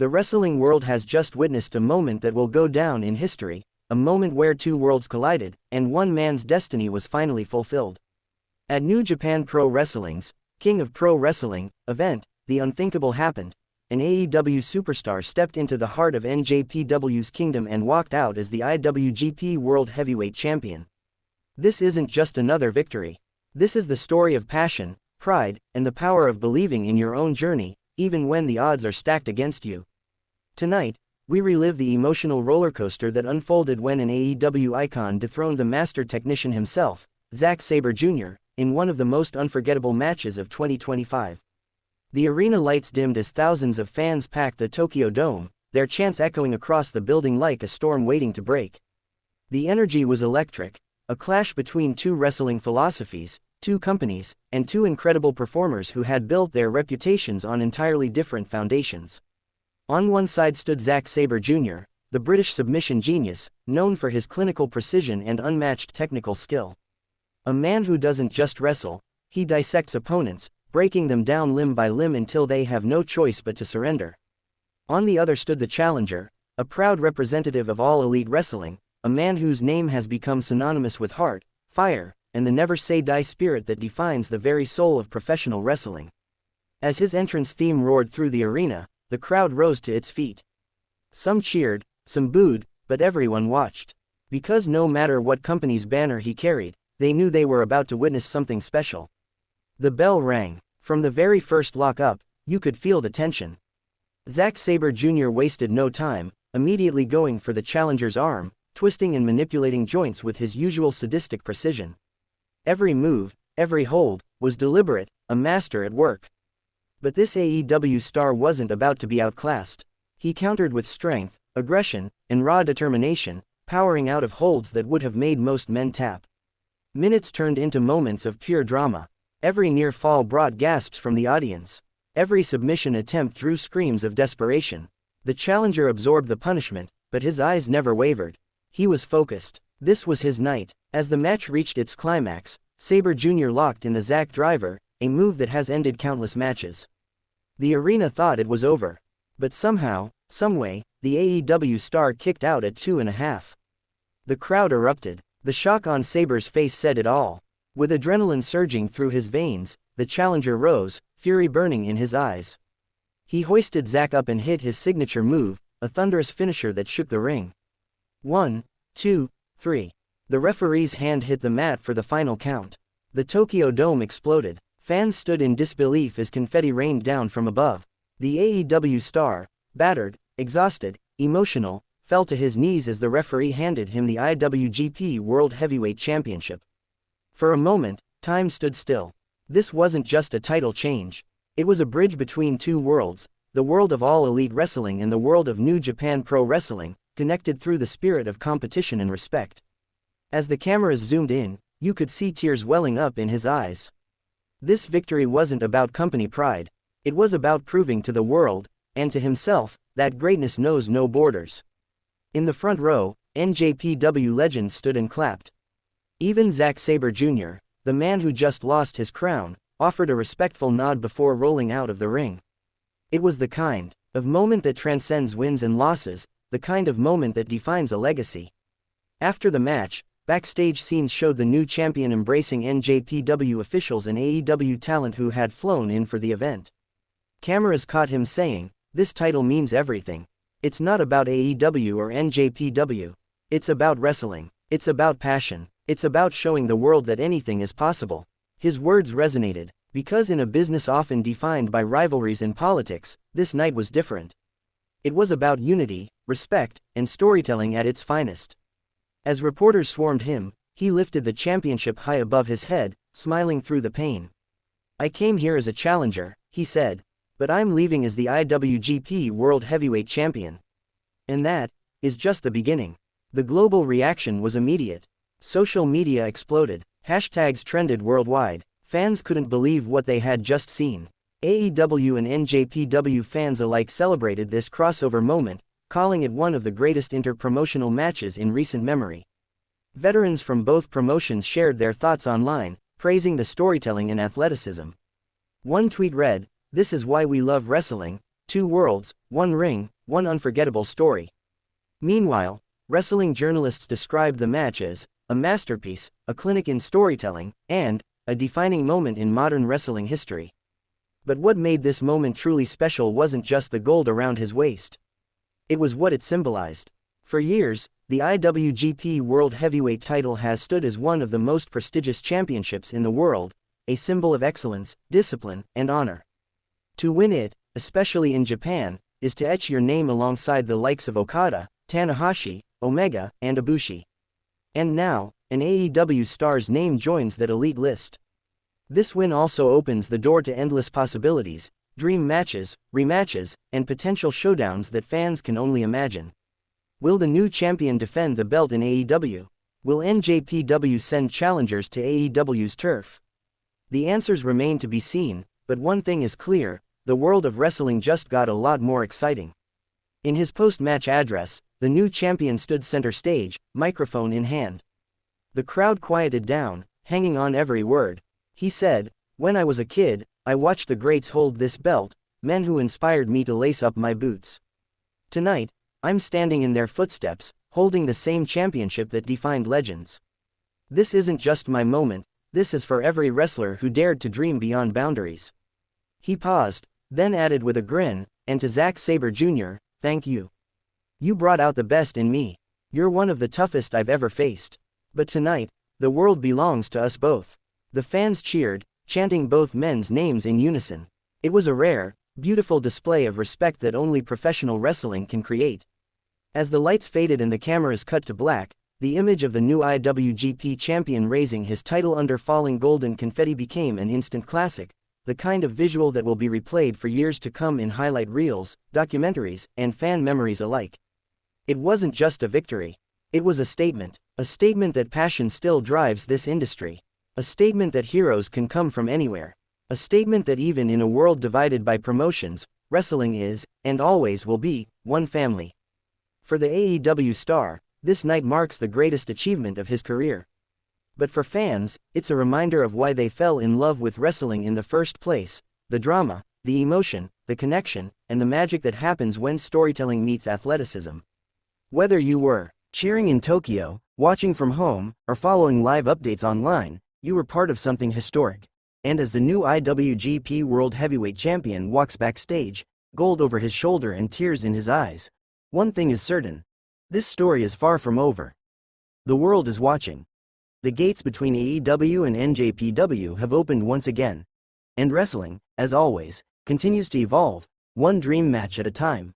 The wrestling world has just witnessed a moment that will go down in history, a moment where two worlds collided, and one man's destiny was finally fulfilled. At New Japan Pro Wrestling's King of Pro Wrestling event, the unthinkable happened. An AEW superstar stepped into the heart of NJPW's kingdom and walked out as the IWGP World Heavyweight Champion. This isn't just another victory. This is the story of passion, pride, and the power of believing in your own journey, even when the odds are stacked against you. Tonight, we relive the emotional rollercoaster that unfolded when an AEW icon dethroned the master technician himself, Zack Sabre Jr., in one of the most unforgettable matches of 2025. The arena lights dimmed as thousands of fans packed the Tokyo Dome, their chants echoing across the building like a storm waiting to break. The energy was electric, a clash between two wrestling philosophies, two companies, and two incredible performers who had built their reputations on entirely different foundations. On one side stood Zack Sabre Jr., the British submission genius, known for his clinical precision and unmatched technical skill. A man who doesn't just wrestle, he dissects opponents, breaking them down limb by limb until they have no choice but to surrender. On the other stood the challenger, a proud representative of all elite wrestling, a man whose name has become synonymous with heart, fire, and the never-say-die spirit that defines the very soul of professional wrestling. As his entrance theme roared through the arena, the crowd rose to its feet. Some cheered, some booed, but everyone watched. Because no matter what company's banner he carried, they knew they were about to witness something special. The bell rang. From the very first lock-up, you could feel the tension. Zack Sabre Jr. wasted no time, immediately going for the challenger's arm, twisting and manipulating joints with his usual sadistic precision. Every move, every hold, was deliberate, a master at work. But this AEW star wasn't about to be outclassed. He countered with strength, aggression, and raw determination, powering out of holds that would have made most men tap. Minutes turned into moments of pure drama. Every near fall brought gasps from the audience. Every submission attempt drew screams of desperation. The challenger absorbed the punishment, but his eyes never wavered. He was focused. This was his night. As the match reached its climax, Sabre Jr. locked in the Zack Driver, a move that has ended countless matches. The arena thought it was over. But somehow, someway, the AEW star kicked out at 2.5. The crowd erupted. The shock on Sabre's face said it all. With adrenaline surging through his veins, the challenger rose, fury burning in his eyes. He hoisted Zack up and hit his signature move, a thunderous finisher that shook the ring. 1, 2, 3. The referee's hand hit the mat for the final count. The Tokyo Dome exploded. Fans stood in disbelief as confetti rained down from above. The AEW star, battered, exhausted, emotional, fell to his knees as the referee handed him the IWGP World Heavyweight Championship. For a moment, time stood still. This wasn't just a title change. It was a bridge between two worlds, the world of all elite wrestling and the world of New Japan Pro Wrestling, connected through the spirit of competition and respect. As the cameras zoomed in, you could see tears welling up in his eyes. This victory wasn't about company pride. It was about proving to the world, and to himself, that greatness knows no borders. In the front row, NJPW legends stood and clapped. Even Zack Sabre Jr., the man who just lost his crown, offered a respectful nod before rolling out of the ring. It was the kind of moment that transcends wins and losses, the kind of moment that defines a legacy. After the match, backstage scenes showed the new champion embracing NJPW officials and AEW talent who had flown in for the event. Cameras caught him saying, "This title means everything. It's not about AEW or NJPW. It's about wrestling. It's about passion. It's about showing the world that anything is possible." His words resonated, because in a business often defined by rivalries and politics, this night was different. It was about unity, respect, and storytelling at its finest. As reporters swarmed him, he lifted the championship high above his head, smiling through the pain. "I came here as a challenger," he said, "but I'm leaving as the IWGP World Heavyweight Champion. And that is just the beginning." The global reaction was immediate. Social media exploded. Hashtags trended worldwide. Fans couldn't believe what they had just seen. AEW and NJPW fans alike celebrated this crossover moment, calling it one of the greatest inter-promotional matches in recent memory. Veterans from both promotions shared their thoughts online, praising the storytelling and athleticism. One tweet read, "This is why we love wrestling." Two worlds, one ring, one unforgettable story. Meanwhile, wrestling journalists described the match as a masterpiece, a clinic in storytelling, and a defining moment in modern wrestling history. But what made this moment truly special wasn't just the gold around his waist. It was what it symbolized. For years, the IWGP World Heavyweight title has stood as one of the most prestigious championships in the world, a symbol of excellence, discipline, and honor. To win it, especially in Japan, is to etch your name alongside the likes of Okada, Tanahashi, Omega, and Ibushi. And now, an AEW star's name joins that elite list. This win also opens the door to endless possibilities, dream matches, rematches, and potential showdowns that fans can only imagine. Will the new champion defend the belt in AEW? Will NJPW send challengers to AEW's turf? The answers remain to be seen, but one thing is clear, the world of wrestling just got a lot more exciting. In his post-match address, the new champion stood center stage, microphone in hand. The crowd quieted down, hanging on every word. He said, "When I was a kid, I watched the greats hold this belt, men who inspired me to lace up my boots. Tonight, I'm standing in their footsteps, holding the same championship that defined legends. This isn't just my moment, this is for every wrestler who dared to dream beyond boundaries." He paused, then added with a grin, "And to Zack Sabre Jr., thank you. You brought out the best in me. You're one of the toughest I've ever faced. But tonight, the world belongs to us both." The fans cheered, chanting both men's names in unison. It was a rare, beautiful display of respect that only professional wrestling can create. As the lights faded and the cameras cut to black, the image of the new IWGP champion raising his title under falling golden confetti became an instant classic, the kind of visual that will be replayed for years to come in highlight reels, documentaries, and fan memories alike. It wasn't just a victory. It was a statement that passion still drives this industry. A statement that heroes can come from anywhere. A statement that even in a world divided by promotions, wrestling is, and always will be, one family. For the AEW star, this night marks the greatest achievement of his career. But for fans, it's a reminder of why they fell in love with wrestling in the first place: the drama, the emotion, the connection, and the magic that happens when storytelling meets athleticism. Whether you were cheering in Tokyo, watching from home, or following live updates online, you were part of something historic. And as the new IWGP World Heavyweight Champion walks backstage, gold over his shoulder and tears in his eyes, one thing is certain: this story is far from over. The world is watching. The gates between AEW and NJPW have opened once again. And wrestling, as always, continues to evolve, one dream match at a time.